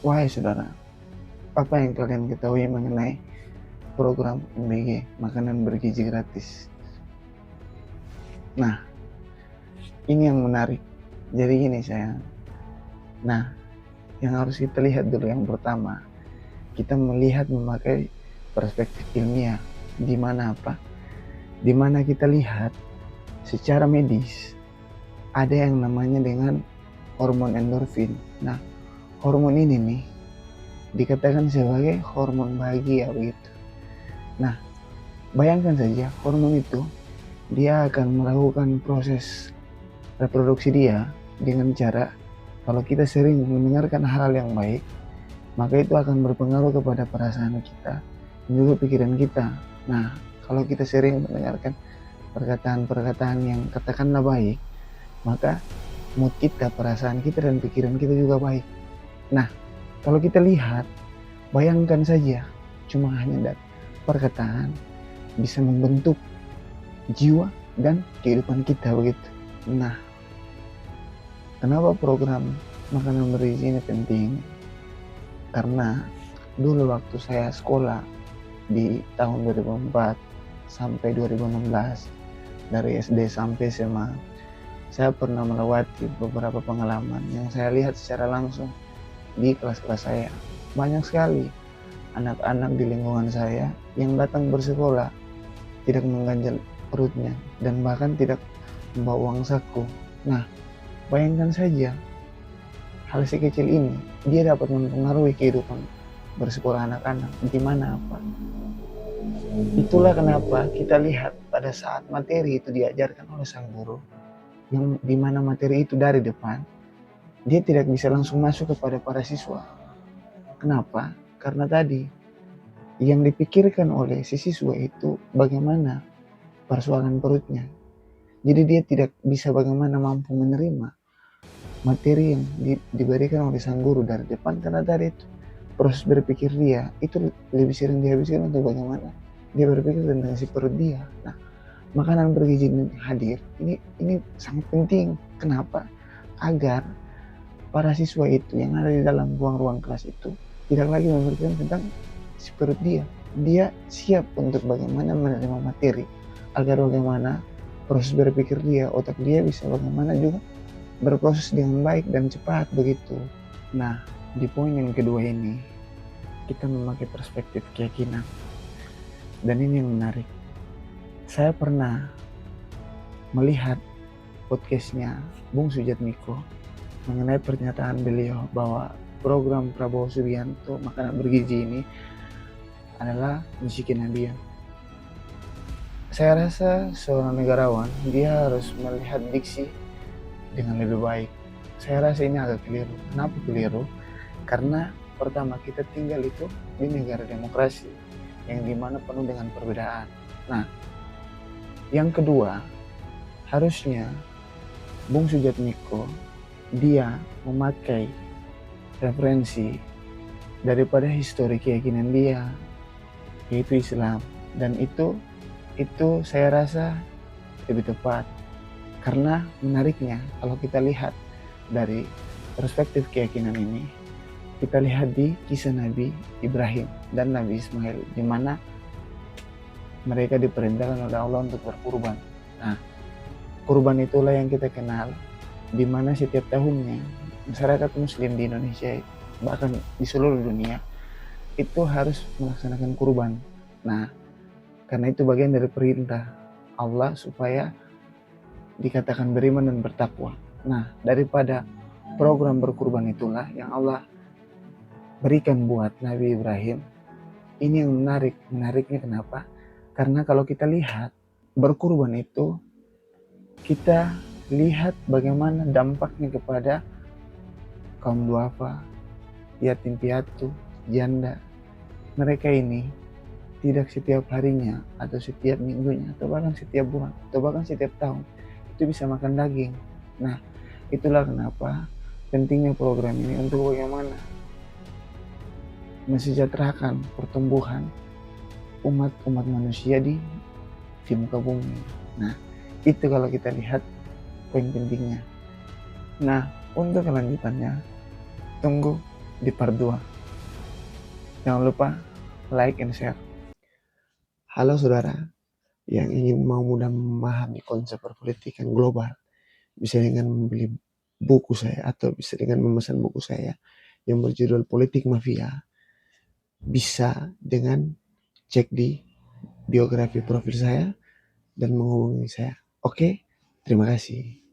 Wahai saudara, apa yang kalian ketahui mengenai program MBG, makanan bergizi gratis? Nah, ini yang menarik. Jadi gini sayang. Nah, yang harus kita lihat dulu yang pertama, kita melihat memakai perspektif ilmiah. Di mana apa? Di mana kita lihat secara medis ada yang namanya dengan hormon endorfin. Nah, hormon ini nih dikatakan sebagai hormon bahagia begitu. Nah, bayangkan saja hormon itu dia akan melakukan proses reproduksi dia dengan cara kalau kita sering mendengarkan hal yang baik, maka itu akan berpengaruh kepada perasaan kita dan juga pikiran kita. Nah, kalau kita sering mendengarkan perkataan-perkataan yang katakanlah baik, maka mood kita, perasaan kita, dan pikiran kita juga baik. Nah, kalau kita lihat, bayangkan saja, cuma hanya dari perkataan bisa membentuk jiwa dan kehidupan kita begitu. Nah, kenapa program makanan bergizi ini penting? Karena dulu waktu saya sekolah di tahun 2004 sampai 2016, dari SD sampai SMA, saya pernah melewati beberapa pengalaman yang saya lihat secara langsung di kelas-kelas saya. Banyak sekali anak-anak di lingkungan saya yang datang bersekolah tidak mengganjal perutnya dan bahkan tidak membawa uang saku. Nah, bayangkan saja hal sekecil ini dia dapat mempengaruhi kehidupan bersekolah anak-anak. Di mana apa? Itulah kenapa kita lihat pada saat materi itu diajarkan oleh sang guru, yang dimana materi itu dari depan, dia tidak bisa langsung masuk kepada para siswa. Kenapa? Karena tadi yang dipikirkan oleh si siswa itu bagaimana persoalan perutnya. Jadi dia tidak bisa bagaimana mampu menerima materi yang diberikan oleh sang guru dari depan, karena tadi itu proses berpikir dia itu lebih sering dihabiskan untuk bagaimana dia berpikir tentang si perut dia. Nah, makanan bergizi hadir ini sangat penting. Kenapa? Agar para siswa itu yang ada di dalam ruang-ruang kelas itu tidak lagi memikirkan tentang si perut dia. Dia siap untuk bagaimana menerima materi, agar bagaimana proses berpikir dia, otak dia bisa bagaimana juga berproses dengan baik dan cepat begitu. Nah, di poin yang kedua ini kita memakai perspektif keyakinan, dan ini yang menarik. Saya pernah melihat podcastnya Bung Sujatmiko mengenai pernyataan beliau bahwa program Prabowo Subianto makanan bergizi ini adalah misi kenabian. Saya rasa seorang negarawan dia harus melihat diksi dengan lebih baik. Saya rasa ini agak keliru. Kenapa keliru? Karena pertama, kita tinggal itu di negara demokrasi yang dimana penuh dengan perbedaan. Nah, yang kedua, harusnya Bung Sujatmiko dia memakai referensi daripada histori keyakinan dia, yaitu Islam, dan itu saya rasa lebih tepat. Karena menariknya kalau kita lihat dari perspektif keyakinan ini, kita lihat di kisah Nabi Ibrahim dan Nabi Ismail, di mana mereka diperintahkan oleh Allah untuk berkurban. Nah, kurban itulah yang kita kenal, di mana setiap tahunnya masyarakat Muslim di Indonesia, bahkan di seluruh dunia, itu harus melaksanakan kurban. Nah, karena itu bagian dari perintah Allah supaya dikatakan beriman dan bertakwa. Nah, daripada program berkurban itulah yang Allah berikan buat Nabi Ibrahim. Ini yang menarik. Menariknya kenapa? Karena kalau kita lihat berkurban itu, kita lihat bagaimana dampaknya kepada kaum duafa, yatim piatu, janda. Mereka ini tidak setiap harinya atau setiap minggunya atau bahkan setiap bulan atau bahkan setiap tahun itu bisa makan daging. Nah, itulah kenapa pentingnya program ini untuk bagaimana mensejahterakan pertumbuhan umat manusia di muka bumi. Nah, itu kalau kita lihat poin pentingnya. Nah, untuk kelanjutannya, tunggu di part 2. Jangan lupa like and share. Halo saudara yang ingin mau mudah memahami konsep perpolitikan global, bisa dengan membeli buku saya atau bisa dengan memesan buku saya yang berjudul Politik Mafia. Bisa dengan cek di biografi profil saya dan menghubungi saya. Oke, terima kasih.